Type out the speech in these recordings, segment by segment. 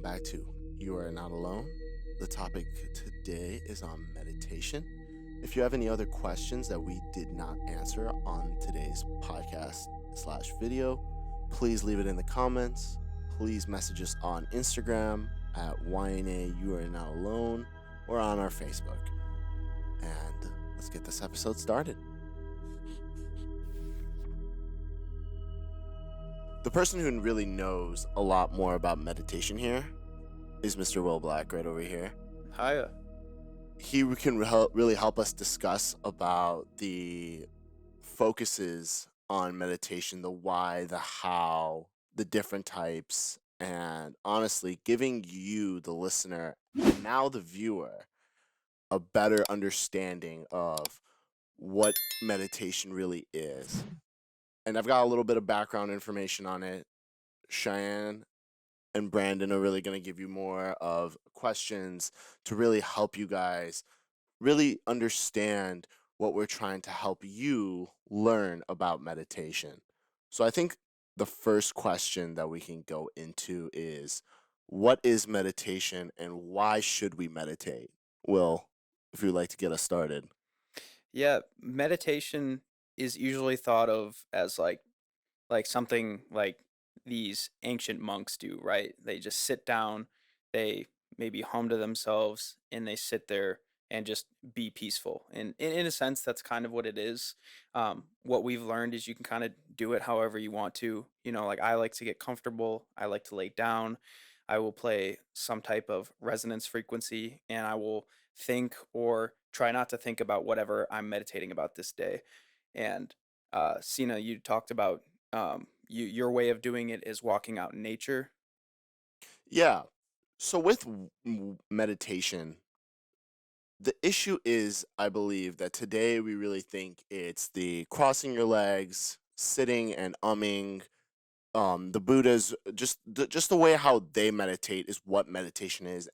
welcome back to You Are Not Alone. The topic today is on meditation. If you have any other questions that we did not answer on today's podcast slash video, please leave it in the comments. Please message us on Instagram at YNA You Are Not Alone or on our Facebook. And let's get this episode started. The person who really knows a lot more about meditation here is Mr. Will Black right over here. Hiya. He can really help us discuss about the focuses on meditation, the why, the how, the different types, and honestly, giving you, the listener, and now the viewer, a better understanding of what meditation really is. And I've got a little bit of background information on it. Cheyenne and Brandon are really going to give you more of questions to really help you guys really understand what we're trying to help you learn about meditation. So I think the first question that we can go into is, what is meditation and why should we meditate? Will, if you'd like to get us started. Yeah, meditation is usually thought of as like something like these ancient monks do, right? They just sit down, they maybe hum to themselves, and they sit there and just be peaceful. And in a sense, that's kind of what it is. What we've learned is you can kind of do it however you want to. Like I like to get comfortable, I like to lay down. I will play some type of resonance frequency and I will think or try not to think about whatever I'm meditating about this day. And Sina, you talked about your way of doing it is walking out in nature. Yeah. So with meditation, the issue is, I believe, that today we really think it's the crossing your legs, sitting and umming. The Buddhas, just the way how they meditate is what meditation is,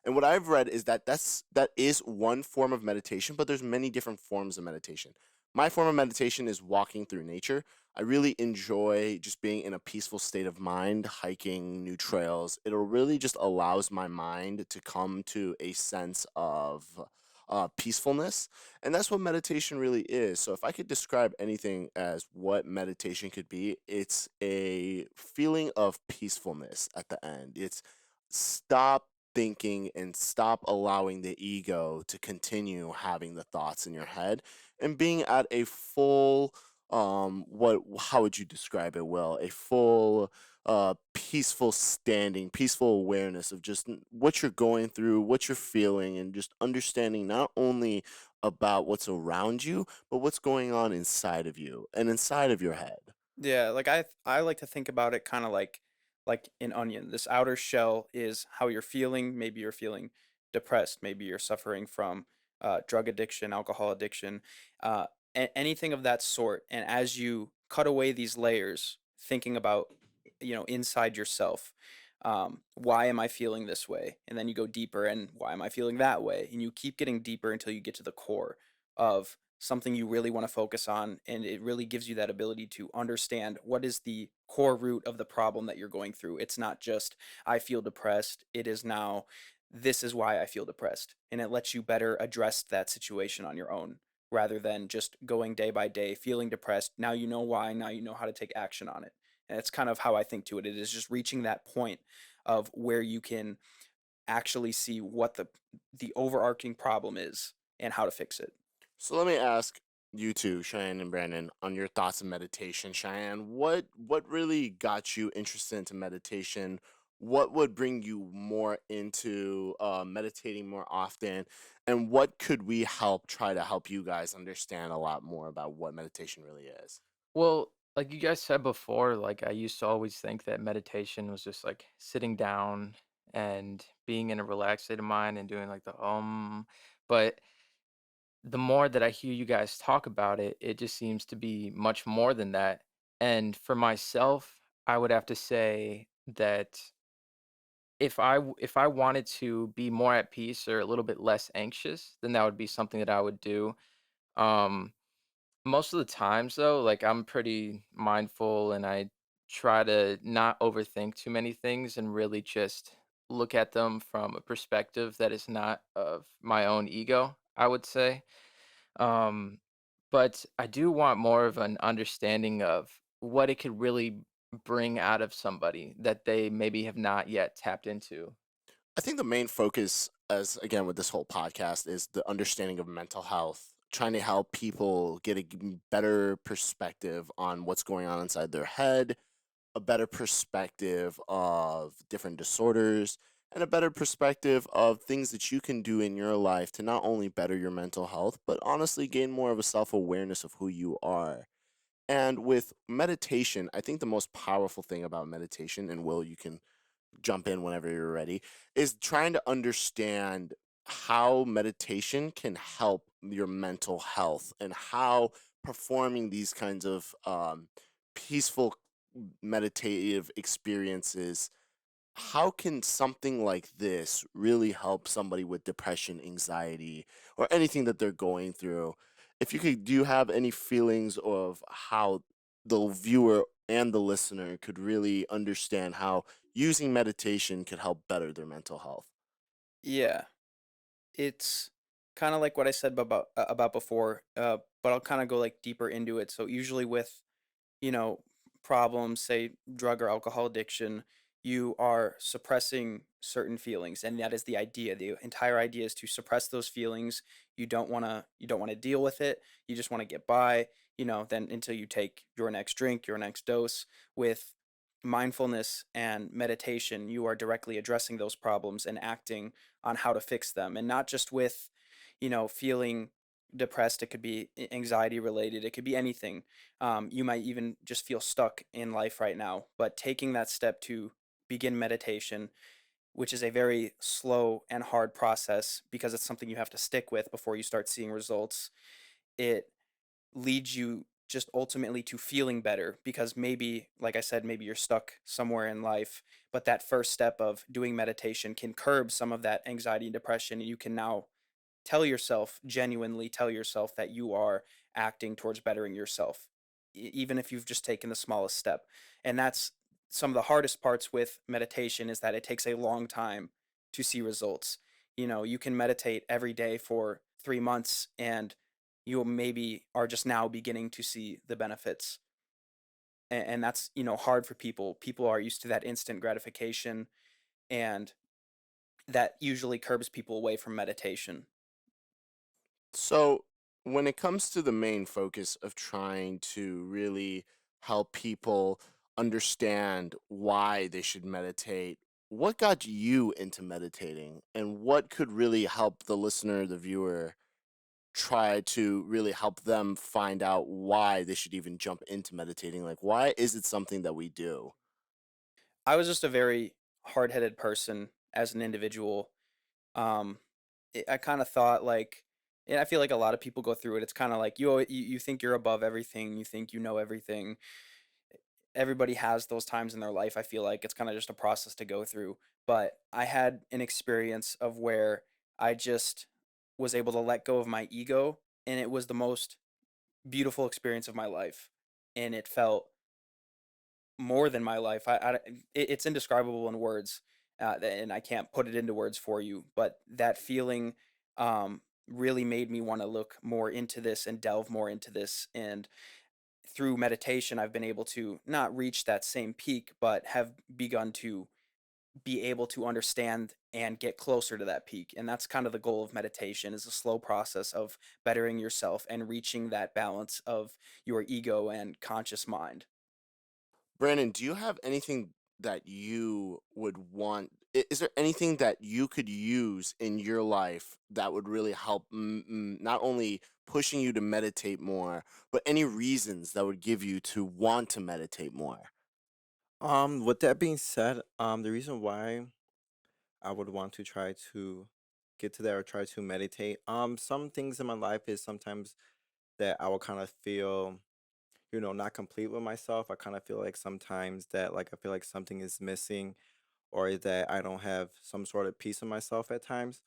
and what I've read is that that is one form of meditation, but there's many different forms of meditation. My form of meditation is walking through nature. I really enjoy just being in a peaceful state of mind, hiking new trails. It really just allows my mind to come to a sense of peacefulness, and that's what meditation really is. So if I could describe anything as what meditation could be, it's a feeling of peacefulness at the end. It's stop thinking and stop allowing the ego to continue having the thoughts in your head and being at a full what how would you describe it, Will? A full peaceful standing, peaceful awareness of just what you're going through, what you're feeling, and just understanding not only about what's around you, but what's going on inside of you and inside of your head. Yeah, like I like to think about it kind of like an onion. This outer shell is how you're feeling. Maybe you're feeling depressed. Maybe you're suffering from drug addiction, alcohol addiction, anything of that sort. And as you cut away these layers, thinking about inside yourself, why am I feeling this way? And then you go deeper, and why am I feeling that way? And you keep getting deeper until you get to the core of something you really want to focus on, and it really gives you that ability to understand what is the core root of the problem that you're going through. It's not just I feel depressed, it is now this is why I feel depressed, and it lets you better address that situation on your own rather than just going day by day feeling depressed. Now you know why, now you know how to take action on it. And it's kind of how I think to it. It is just reaching that point of where you can actually see what the overarching problem is and how to fix it. So let me ask you two, Cheyenne and Brandon, on your thoughts of meditation. Cheyenne, what really got you interested into meditation? What would bring you more into meditating more often? And what could we try to help you guys understand a lot more about what meditation really is? Well, like you guys said before, like I used to always think that meditation was just like sitting down and being in a relaxed state of mind and doing like the but the more that I hear you guys talk about it, it just seems to be much more than that. And for myself, I would have to say that if I wanted to be more at peace or a little bit less anxious, then that would be something that I would do. Um Most of the times though, like I'm pretty mindful and I try to not overthink too many things and really just look at them from a perspective that is not of my own ego, I would say. Um, but I do want more of an understanding of what it could really bring out of somebody that they maybe have not yet tapped into. I think the main focus, as again with this whole podcast, is the understanding of mental health, trying to help people get a better perspective on what's going on inside their head, a better perspective of different disorders, and a better perspective of things that you can do in your life to not only better your mental health, but honestly gain more of a self awareness of who you are. And with meditation, I think the most powerful thing about meditation, and Will, you can jump in whenever you're ready, is trying to understand how meditation can help your mental health and how performing these kinds of peaceful meditative experiences, how can something like this really help somebody with depression, anxiety, or anything that they're going through? If you could, do you have any feelings of how the viewer and the listener could really understand how using meditation could help better their mental health? Yeah, it's kind of like what I said about before, but I'll kind of go like deeper into it. So usually with you know, problems, say drug or alcohol addiction, you are suppressing certain feelings. And that is the idea. The entire idea is to suppress those feelings. You don't want to deal with it. You just want to get by, then until you take your next drink, your next dose. With mindfulness and meditation, you are directly addressing those problems and acting on how to fix them. And not just with, feeling depressed. It could be anxiety related. It could be anything. You might even just feel stuck in life right now. But taking that step to begin meditation, which is a very slow and hard process because it's something you have to stick with before you start seeing results, it leads you just ultimately to feeling better because maybe, like I said, maybe you're stuck somewhere in life, but that first step of doing meditation can curb some of that anxiety and depression. And you can now genuinely tell yourself that you are acting towards bettering yourself, even if you've just taken the smallest step. And that's some of the hardest parts with meditation is that it takes a long time to see results. You can meditate every day for 3 months and you maybe are just now beginning to see the benefits. And that's, hard for people. People are used to that instant gratification, and that usually curbs people away from meditation. So, when it comes to the main focus of trying to really help people understand why they should meditate, what got you into meditating and what could really help the listener, the viewer, try to really help them find out why they should even jump into meditating? Like, why is it something that we do? I was just a very hard-headed person as an individual. Um, I kind of thought like, and I feel like a lot of people go through it. It's kind of like you think you're above everything, you think you know everything. Everybody has those times in their life. I feel like it's kind of just a process to go through. But I had an experience of where I just was able to let go of my ego, and it was the most beautiful experience of my life. And it felt more than my life. It's indescribable in words, and I can't put it into words for you. But that feeling really made me want to look more into this and delve more into this. And through meditation, I've been able to not reach that same peak, but have begun to be able to understand and get closer to that peak. And that's kind of the goal of meditation, is a slow process of bettering yourself and reaching that balance of your ego and conscious mind. Brandon, do you have anything that you would want? Is there anything that you could use in your life that would really help, not only pushing you to meditate more, but any reasons that would give you to want to meditate more? With that being said, the reason why I would want to try to get to that or try to meditate, some things in my life is sometimes that I will kind of feel, not complete with myself. I kind of feel like sometimes that like I feel like something is missing or that I don't have some sort of peace in myself at times.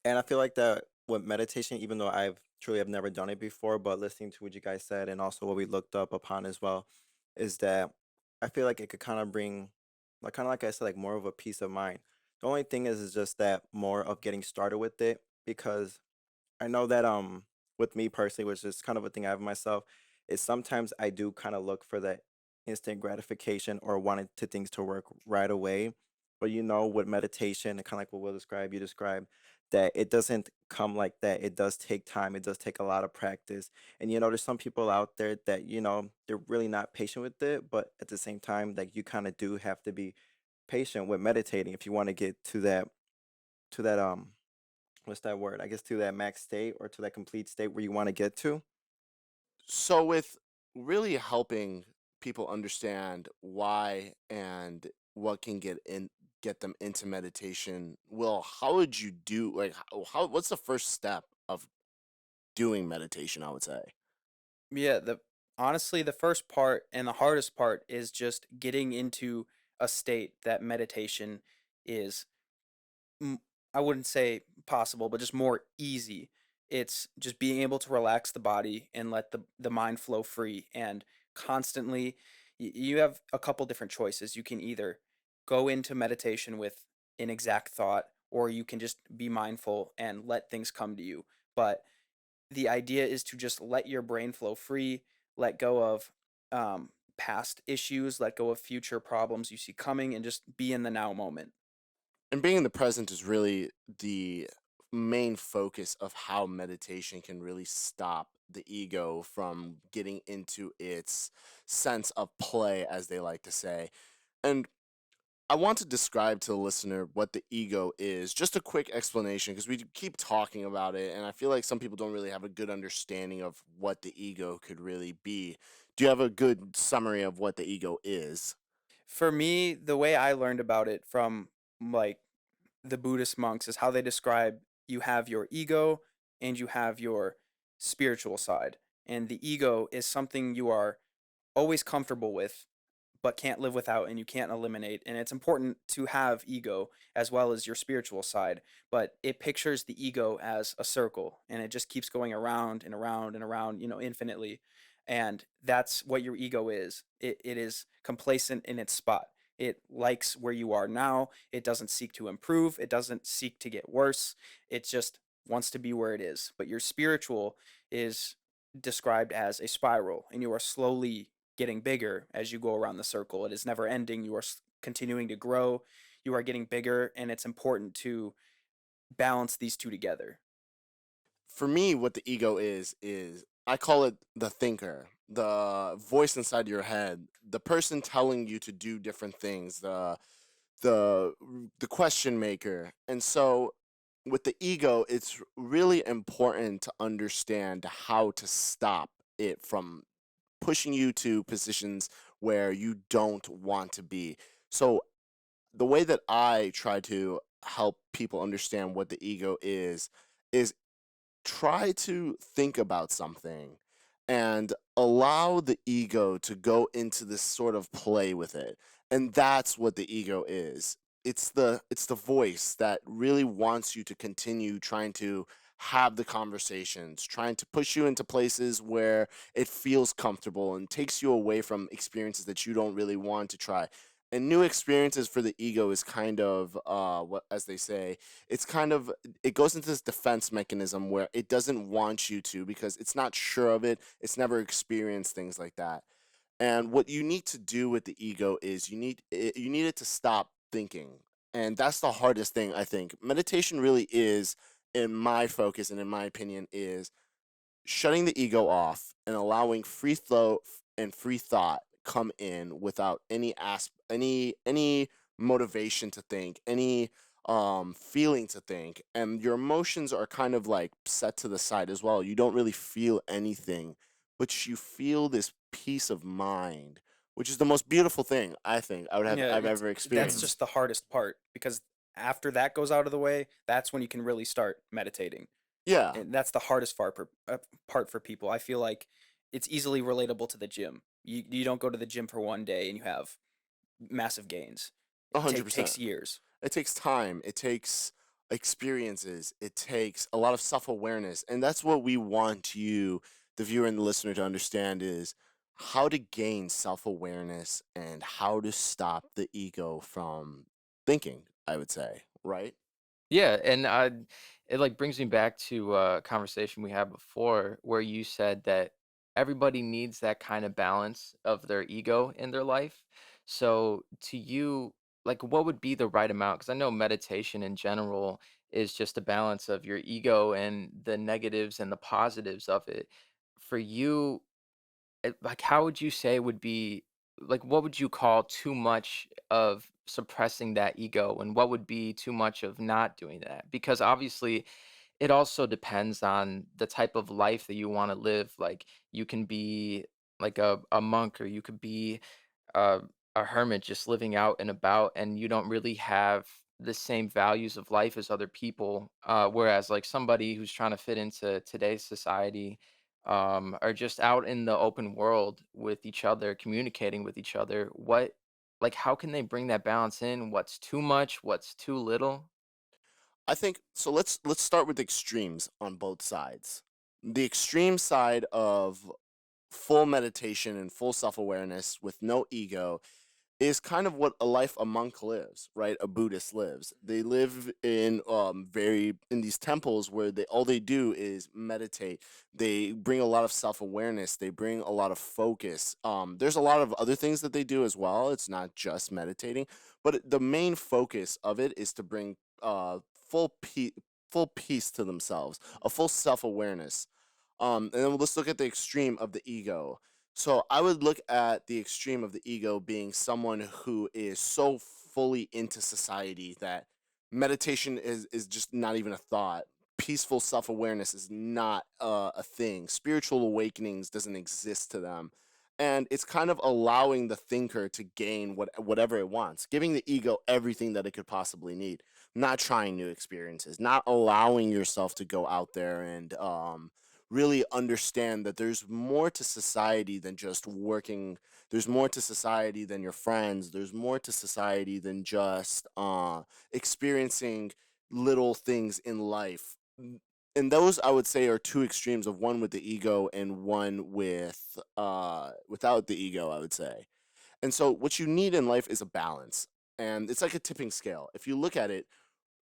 And I feel like that with meditation, even though I've truly have never done it before, but listening to what you guys said and also what we looked up upon as well, is that I feel like it could kind of bring, like kind of like I said, like more of a peace of mind. The only thing is just that more of getting started with it because I know that with me personally, which is kind of a thing I have myself, is sometimes I do kind of look for that instant gratification or wanting to things to work right away. But with meditation and kind of like what Will described, you described that it doesn't come like that. It does take time. It does take a lot of practice. And there's some people out there that, they're really not patient with it, but at the same time, like you kind of do have to be patient with meditating if you want to get to that what's that word? I guess to that max state or to that complete state where you want to get to. So with really helping people understand why and what can get them into meditation, well, how would you do like what's the first step of doing meditation, I would say? Yeah, the honestly, the first part and the hardest part is just getting into a state that meditation is m- I wouldn't say possible, but just more easy. It's just being able to relax the body and let the mind flow free and constantly you have a couple different choices. You can either go into meditation with an exact thought or you can just be mindful and let things come to you. But the idea is to just let your brain flow free, let go of past issues, let go of future problems you see coming, and just be in the now moment. And being in the present is really the main focus of how meditation can really stop the ego from getting into its sense of play, as they like to say. And I want to describe to the listener what the ego is. Just a quick explanation because we keep talking about it, and I feel like some people don't really have a good understanding of what the ego could really be. Do you have a good summary of what the ego is? For me, the way I learned about it from like the Buddhist monks is how they describe you have your ego and you have your spiritual side. And the ego is something you are always comfortable with, but can't live without and you can't eliminate. And it's important to have ego as well as your spiritual side, but it pictures the ego as a circle and it just keeps going around and around and around, infinitely. And that's what your ego is. It is complacent in its spot. It likes where you are now. It doesn't seek to improve. It doesn't seek to get worse. It just wants to be where it is. But your spiritual is described as a spiral, and you are slowly getting bigger as you go around the circle. It is never ending. You are continuing to grow. You are getting bigger, and it's important to balance these two together. For me, what the ego is I call it the thinker, the voice inside your head, the person telling you to do different things, the the question maker. And so with the ego, it's really important to understand how to stop it from pushing you to positions where you don't want to be. So the way that I try to help people understand what the ego is try to think about something and allow the ego to go into this sort of play with it. And that's what the ego is. It's the voice that really wants you to continue trying to have the conversations, trying to push you into places where it feels comfortable and takes you away from experiences that you don't really want to try. And new experiences for the ego is kind of what, as they say, it's kind of, it goes into this defense mechanism where it doesn't want you to because it's not sure of it. It's never experienced things like that. And what you need to do with the ego is you need it to stop thinking. And that's the hardest thing, I think. Meditation really is, in my focus and in my opinion, is shutting the ego off and allowing free flow and free thought come in without any motivation to think, any feeling to think, and your emotions are kind of like set to the side as well. You don't really feel anything, but you feel this peace of mind, which is the most beautiful thing I think Yeah, I've it's ever that's experienced. just the hardest part because after that goes out of the way, that's when you can really start meditating. Yeah, And that's the hardest part for people. I feel like it's easily relatable to the gym. You don't go to the gym for one day and you have massive gains. It 100%. takes years. It takes time, it takes experiences, it takes a lot of self-awareness, and that's what we want you, the viewer and the listener, to understand is how to gain self-awareness and how to stop the ego from thinking, I would say. right? Yeah, and it like brings me back to a conversation we had before where you said that everybody needs that kind of balance of their ego in their life. So to you, like what would be the right amount? Because I know meditation in general is just a balance of your ego and the negatives and the positives of it. For you, like, how would you say would be like, what would you call too much of suppressing that ego, and what would be too much of not doing that? Because obviously, it also depends on the type of life that you wanna live. Like, you can be like a monk, or you could be a, a hermit just living out and about, and you don't really have the same values of life as other people. Whereas like somebody who's trying to fit into today's society, are just out in the open world with each other, communicating with each other. Like, how can they bring that balance in? What's too much? What's too little? I think so. Let's start with extremes on both sides. The extreme side of full meditation and full self awareness with no ego is kind of what a life a monk lives, right? A Buddhist lives. They live in very in these temples where they all they do is meditate. They bring a lot of self-awareness, they bring a lot of focus. There's a lot of other things that they do as well. It's not just meditating, but the main focus of it is to bring full peace full peace to themselves, a full self-awareness. And then let's look at the extreme of the ego. So I would look at the extreme of the ego being someone who is so fully into society that meditation is just not even a thought. Peaceful self-awareness is not a thing. Spiritual awakenings doesn't exist to them. And it's kind of allowing the thinker to gain whatever it wants, giving the ego everything that it could possibly need, not trying new experiences, not allowing yourself to go out there and really understand that there's more to society than just working. There's more to society than your friends. There's more to society than just experiencing little things in life. And those I would say are two extremes of one with the ego and one with without the ego, I would say. And so what you need in life is a balance. And it's like a tipping scale. If you look at it,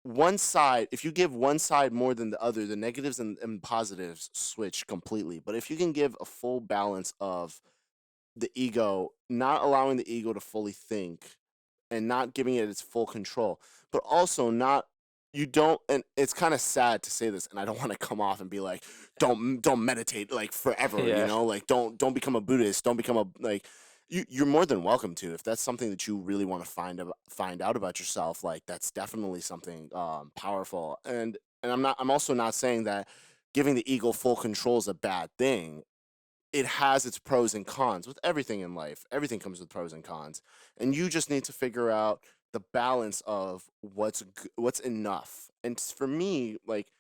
one side, if you give one side more than the other, the negatives and positives switch completely. But if you can give a full balance of the ego, not allowing the ego to fully think and not giving it its full control, but also not you don't and it's kind of sad to say this and I don't want to come off and be like don't meditate like forever, Yeah. like don't become a Buddhist, don't become a like you're more than welcome to if that's something that you really want to find out about yourself. Like that's definitely something powerful. And I'm also not saying that giving the ego full control is a bad thing. It has its pros and cons with everything in life. Everything comes with pros and cons, and you just need to figure out the balance of what's enough. And for me, like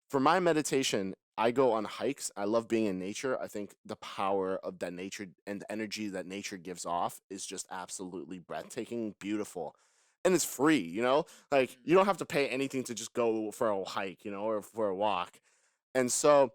for my meditation, I go on hikes. I love being in nature. I think the power of that nature and the energy that nature gives off is just absolutely breathtaking, beautiful. And it's free, Like you don't have to pay anything to just go for a hike, or for a walk. And so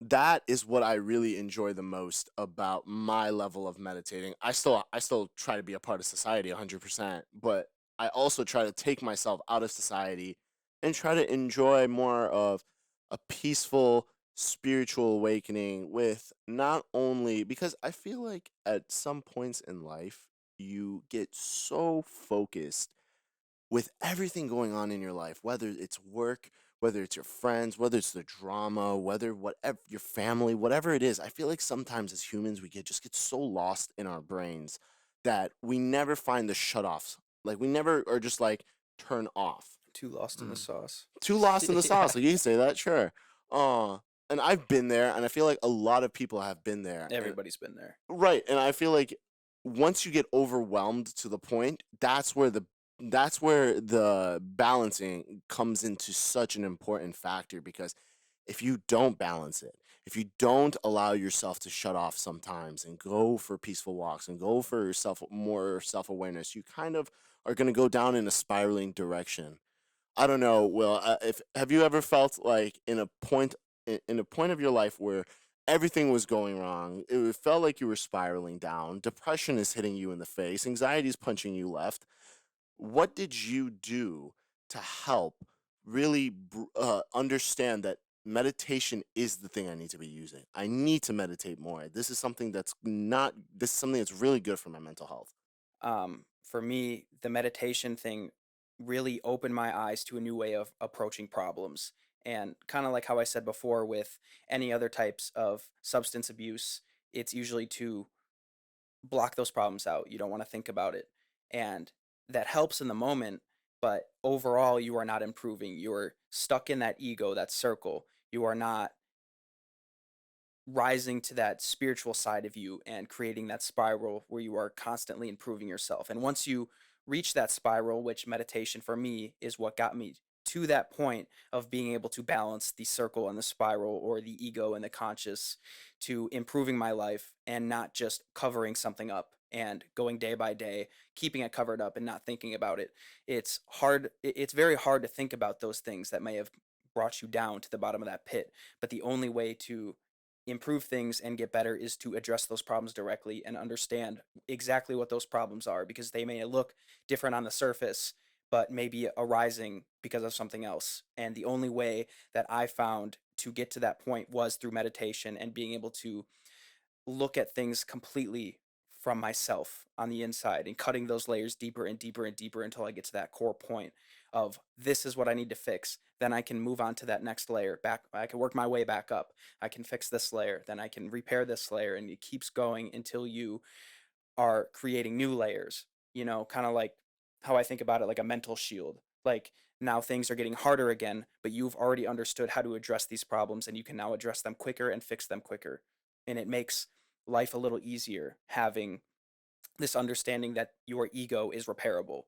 that is what I really enjoy the most about my level of meditating. I still try to be a part of society 100%, but I also try to take myself out of society and try to enjoy more of a peaceful spiritual awakening with not only because I feel like at some points in life you get so focused with everything going on in your life, whether it's work, whether it's your friends, whether it's the drama, whether whatever your family, whatever it is, I feel like sometimes as humans we get so lost in our brains that we never find the shut offs. Like we never are just like turn off. Too lost in the Mm. sauce. Too lost in the Yeah. sauce. Like you can say that, sure. Uh and I've been there and I feel like a lot of people have been there. And Everybody's been there. right, and I feel like once you get overwhelmed to the point, that's where the balancing comes into such an important factor because if you don't balance it, if you don't allow yourself to shut off sometimes and go for peaceful walks and go for more self-awareness, you kind of are going to go down in a spiraling direction. I don't know, Will. If have you ever felt like in a point of your life where everything was going wrong, it felt like you were spiraling down, depression is hitting you in the face, anxiety is punching you left. What did you do to help really understand that meditation is the thing I need to be using. I need to meditate more. This is something that's really good for my mental health. For me, the meditation thing really opened my eyes to a new way of approaching problems. And kind of like how I said before with any other types of substance abuse, it's usually to block those problems out. You don't want to think about it. And that helps in the moment, but overall, you are not improving. You're stuck in that ego, that circle. You are not rising to that spiritual side of you and creating that spiral where you are constantly improving yourself. And once you reach that spiral, which meditation for me is what got me to that point of being able to balance the circle and the spiral, or the ego and the conscious, to improving my life and not just covering something up and going day by day, keeping it covered up and not thinking about it. It's hard. It's very hard to think about those things that may have brought you down to the bottom of that pit. But the only way to improve things and get better is to address those problems directly and understand exactly what those problems are, because they may look different on the surface but maybe arising because of something else. And the only way that I found to get to that point was through meditation and being able to look at things completely from myself on the inside and cutting those layers deeper and deeper and deeper until I get to that core point of this is what I need to fix. Then I can move on to that next layer. Back, I can work my way back up. I can fix this layer, then I can repair this layer, and it keeps going until you are creating new layers. Kind of like how I think about it, like a mental shield. Like, now things are getting harder again, but you've already understood how to address these problems, and you can now address them quicker and fix them quicker. And it makes life a little easier having this understanding that your ego is repairable.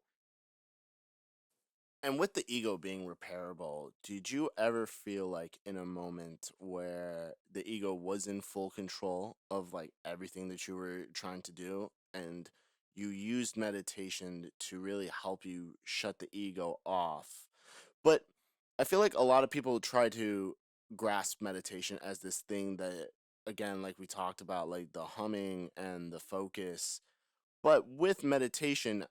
And with the ego being repairable, did you ever feel like in a moment where the ego was in full control of like everything that you were trying to do, and you used meditation to really help you shut the ego off? But I feel like a lot of people try to grasp meditation as this thing that, again, like we talked about, like the humming and the focus. But with meditation,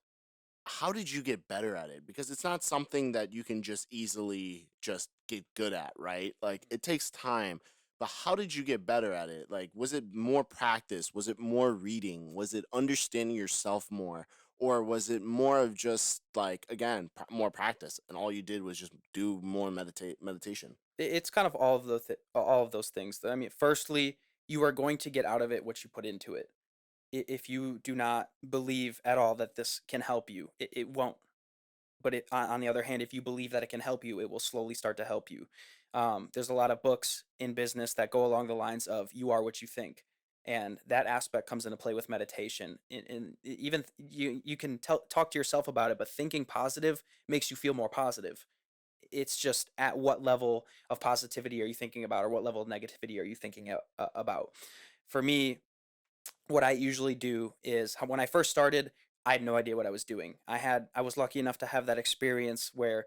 how did you get better at it? Because it's not something that you can just easily just get good at, right? Like it takes time. But how did you get better at it? Like, was it more practice? Was it more reading? Was it understanding yourself more? Or was it more of just like, again, more practice, and all you did was just do more meditation? It's kind of all of those things. I mean, firstly, you are going to get out of it what you put into it. If you do not believe at all that this can help you, it won't. But on the other hand, if you believe that it can help you, it will slowly start to help you. There's a lot of books in business that go along the lines of "you are what you think," and that aspect comes into play with meditation. Even you can talk to yourself about it, but thinking positive makes you feel more positive. It's just at what level of positivity are you thinking about, or what level of negativity are you thinking about. For me, what I usually do is, when I first started, I had no idea what I was doing. I was lucky enough to have that experience where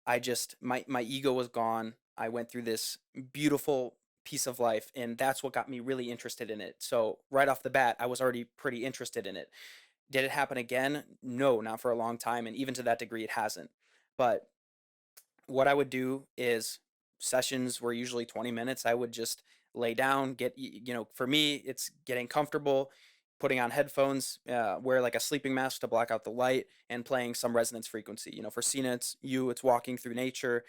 I just my ego was gone. I went through this beautiful piece of life, and that's what got me really interested in it. So right off the bat, I was already pretty interested in it. Did it happen again? No, not for a long time, and even to that degree it hasn't. But what I would do is, sessions were usually 20 minutes. I would just lay down, for me, it's getting comfortable, putting on headphones, wear like a sleeping mask to block out the light, and playing some resonance frequency. For Sina, it's walking through nature.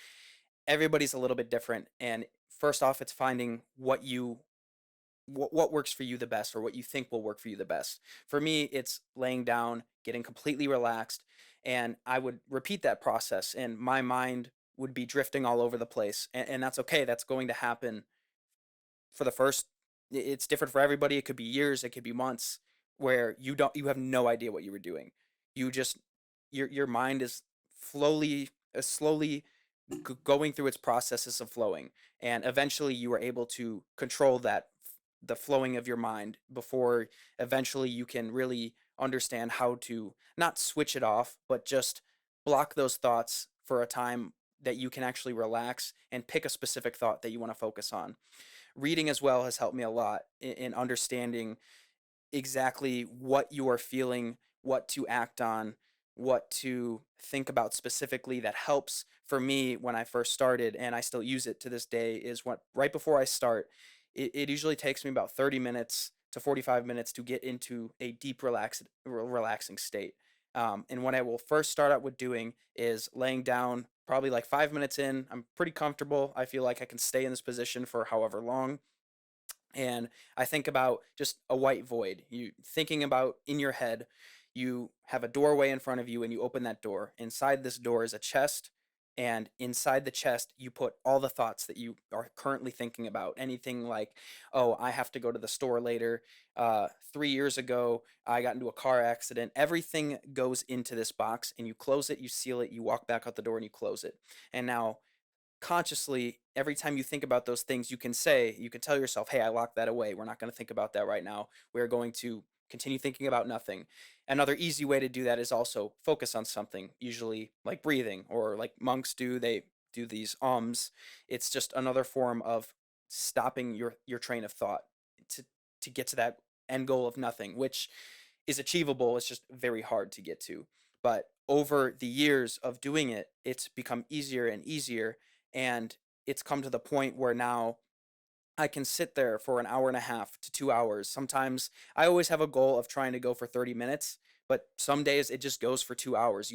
Everybody's a little bit different. And first off, it's finding what works for you the best, or what you think will work for you the best. For me, it's laying down, getting completely relaxed, and I would repeat that process, and my mind would be drifting all over the place. And that's okay. That's going to happen for the first it's different for everybody. It could be years, it could be months, where you have no idea what you were doing. You just your mind is slowly going through its processes of flowing, and eventually you are able to control the flowing of your mind, before eventually you can really understand how to not switch it off, but just block those thoughts for a time, that you can actually relax and pick a specific thought that you want to focus on. Reading as well has helped me a lot in understanding exactly what you are feeling, what to act on, what to think about specifically that helps for me when I first started, and I still use it to this day, is what right before I start, it usually takes me about 30 minutes to 45 minutes to get into a deep relaxing state. And what I will first start out with doing is laying down, probably like 5 minutes in. I'm pretty comfortable. I feel like I can stay in this position for however long, and I think about just a white void. You thinking about in your head, you have a doorway in front of you and you open that door. Inside this door is a chest, and inside the chest you put all the thoughts that you are currently thinking about. Anything like, oh, I have to go to the store later. 3 years ago, I got into a car accident. Everything goes into this box, and you close it, you seal it, you walk back out the door, and you close it. And now consciously, every time you think about those things, you can tell yourself, hey, I locked that away. We're not going to think about that right now. We're going to continue thinking about nothing. Another easy way to do that is also focus on something, usually like breathing, or like monks do. They do these ums. It's just another form of stopping your train of thought to to get to that end goal of nothing, which is achievable. It's just very hard to get to. But over the years of doing it, it's become easier and easier, and it's come to the point where now I can sit there for an hour and a half to 2 hours. Sometimes I always have a goal of trying to go for 30 minutes, but some days it just goes for 2 hours.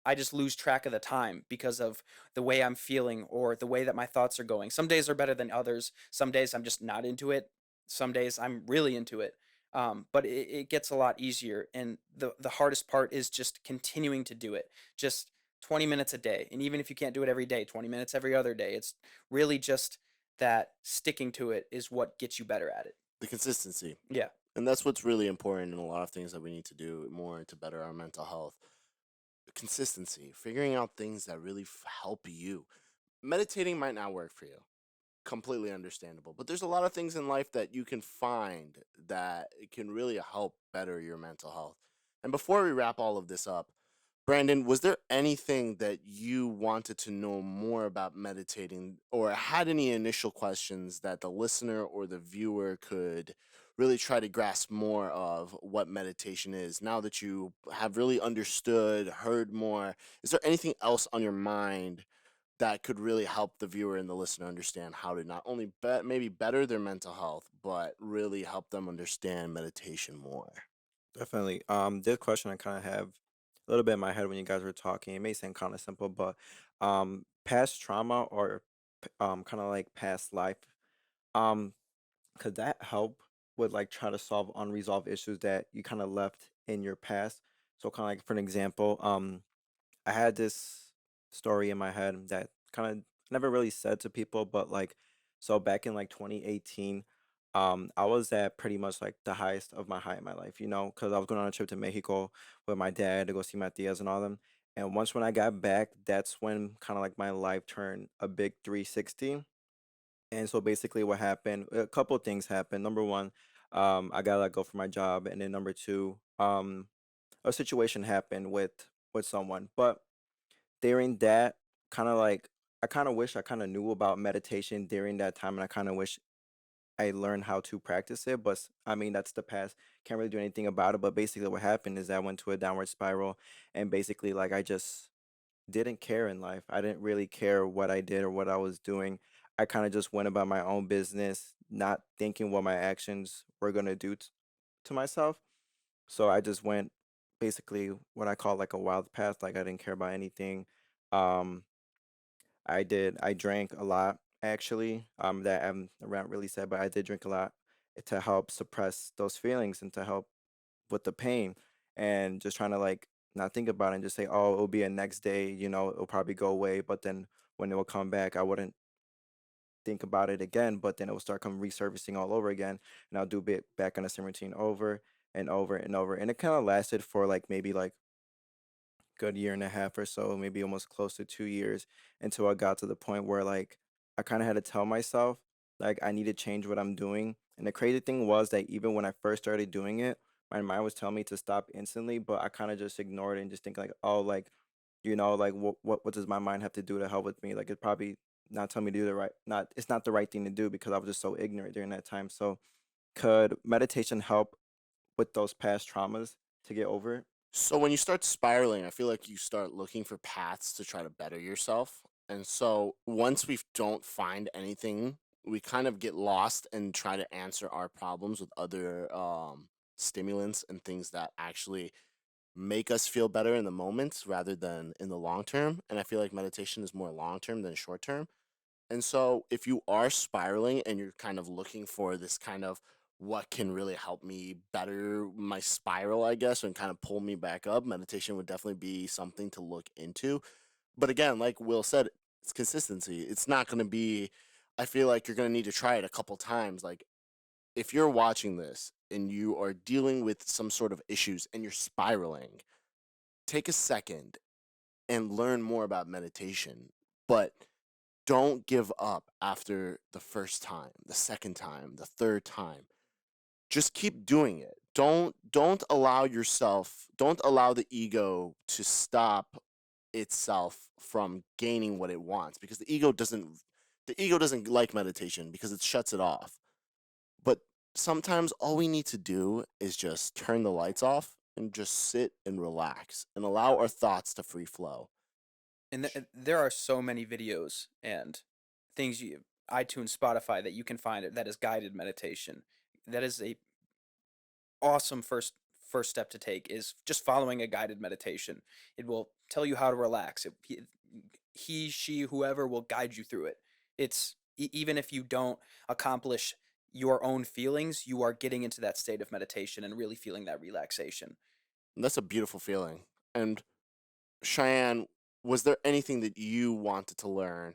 I just lose track of the time because of the way I'm feeling or the way that my thoughts are going. Some days are better than others. Some days I'm just not into it. Some days I'm really into it. But it gets a lot easier. And the hardest part is just continuing to do it. Just 20 minutes a day. And even if you can't do it every day, 20 minutes every other day, it's really just that sticking to it is what gets you better at it. The consistency. Yeah. And that's what's really important in a lot of things that we need to do more to better our mental health. Consistency, figuring out things that really help you. Meditating might not work for you. Completely understandable. But there's a lot of things in life that you can find that it can really help better your mental health. And before we wrap all of this up, Brandon, was there anything that you wanted to know more about meditating or had any initial questions that the listener or the viewer could really try to grasp more of what meditation is now that you have really understood, heard more? Is there anything else on your mind that could really help the viewer and the listener understand how to not only maybe better their mental health, but really help them understand meditation more? Definitely. This question I kind of have a little bit in my head when you guys were talking. It may sound kind of simple, but past trauma or kind of like past life, um, could that help with like try to solve unresolved issues that you kind of left in your past? So kind of like for an example, I had this story in my head that kind of never really said to people, but like, so back in like 2018, I was at pretty much like the highest of my high in my life, because I was going on a trip to Mexico with my dad to go see my tias and all them. And once when I got back, that's when kind of like my life turned a big 360. And so basically what happened, a couple of things happened. Number one, I got let go from my job. And then number two, a situation happened with someone. But during that, kind of like I kind of wish I kind of knew about meditation during that time, and I kind of wish I learned how to practice it. But I mean, that's the past. Can't really do anything about it. But basically, what happened is I went to a downward spiral, and basically, like I just didn't care in life. I didn't really care what I did or what I was doing. I kind of just went about my own business, not thinking what my actions were gonna do to myself. So I just went basically what I call like a wild path. Like I didn't care about anything. Um, I drank a lot actually. That I'm not really sad, but I did drink a lot to help suppress those feelings and to help with the pain and just trying to like not think about it and just say, oh, it'll be a next day, it'll probably go away. But then when it will come back, I wouldn't think about it again, but then it will start come resurfacing all over again. And I'll do bit back on the same routine over and over and over. And it kind of lasted for like maybe like good year and a half or so, maybe almost close to 2 years until I got to the point where like I kind of had to tell myself like I need to change what I'm doing. And the crazy thing was that even when I first started doing it, my mind was telling me to stop instantly, but I kind of just ignored it and just think like, oh, like, like what does my mind have to do to help with me? Like it probably not tell me to do the right not it's not the right thing to do because I was just so ignorant during that time. So could meditation help with those past traumas to get over it? So when you start spiraling, I feel like you start looking for paths to try to better yourself. And so once we don't find anything, we kind of get lost and try to answer our problems with other stimulants and things that actually make us feel better in the moment rather than in the long term. And I feel like meditation is more long term than short term. And so if you are spiraling and you're kind of looking for this kind of what can really help me better my spiral, I guess, and kind of pull me back up, meditation would definitely be something to look into. But again, like Will said, it's consistency. It's not going to be, I feel like you're going to need to try it a couple times. Like if you're watching this and you are dealing with some sort of issues and you're spiraling, take a second and learn more about meditation. But don't give up after the first time, the second time, the third time. Just keep doing it. Don't allow the ego to stop itself from gaining what it wants because the ego doesn't like meditation because it shuts it off. But sometimes all we need to do is just turn the lights off and just sit and relax and allow our thoughts to free flow. And there are so many videos and things you iTunes, Spotify that you can find that is guided meditation. That is a awesome first step to take is just following a guided meditation. It will tell you how to relax. He, she, whoever will guide you through it. Even if you don't accomplish your own feelings, you are getting into that state of meditation and really feeling that relaxation. And that's a beautiful feeling. And Cheyenne, was there anything that you wanted to learn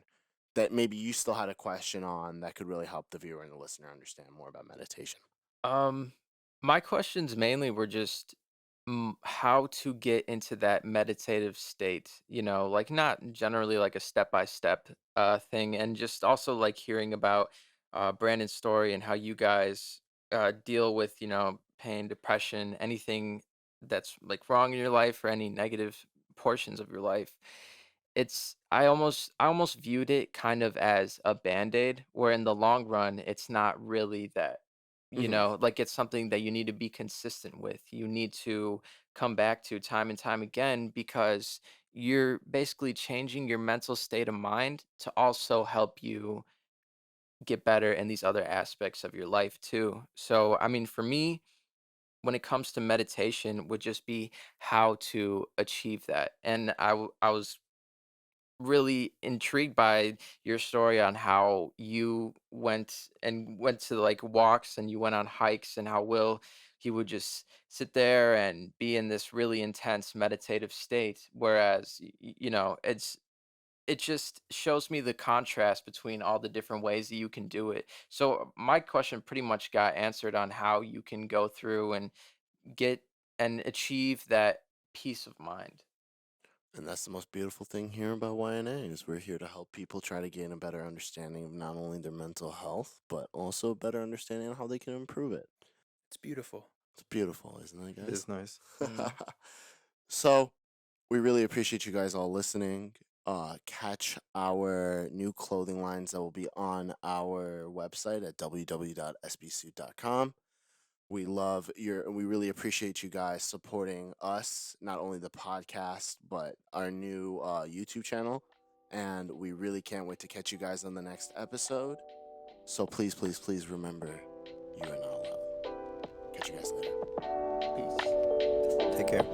that maybe you still had a question on that could really help the viewer and the listener understand more about meditation? Um, my questions mainly were just how to get into that meditative state, like not generally like a step by step thing, and just also like hearing about Brandon's story and how you guys deal with, pain, depression, anything that's like wrong in your life or any negative portions of your life. I almost viewed it kind of as a band-aid, where in the long run, it's not really that. Hmm. Like it's something that you need to be consistent with. You need to come back to time and time again because you're basically changing your mental state of mind to also help you get better in these other aspects of your life too. So, I mean, for me, when it comes to meditation, would just be how to achieve that. And I was really intrigued by your story on how you went to like walks and you went on hikes and how he would just sit there and be in this really intense meditative state, whereas it just shows me the contrast between all the different ways that you can do it. So my question pretty much got answered on how you can go through and get and achieve that peace of mind. And that's the most beautiful thing here about YNA is we're here to help people try to gain a better understanding of not only their mental health, but also a better understanding of how they can improve it. It's beautiful. It's beautiful, isn't it, It guys? is nice. Mm. So we really appreciate you guys all listening. Catch our new clothing lines that will be on our website at www.sbsuit.com. We really appreciate you guys supporting us, not only the podcast, but our new YouTube channel. And we really can't wait to catch you guys on the next episode. So please, please, please remember you are not alone. Catch you guys later. Peace. Take care.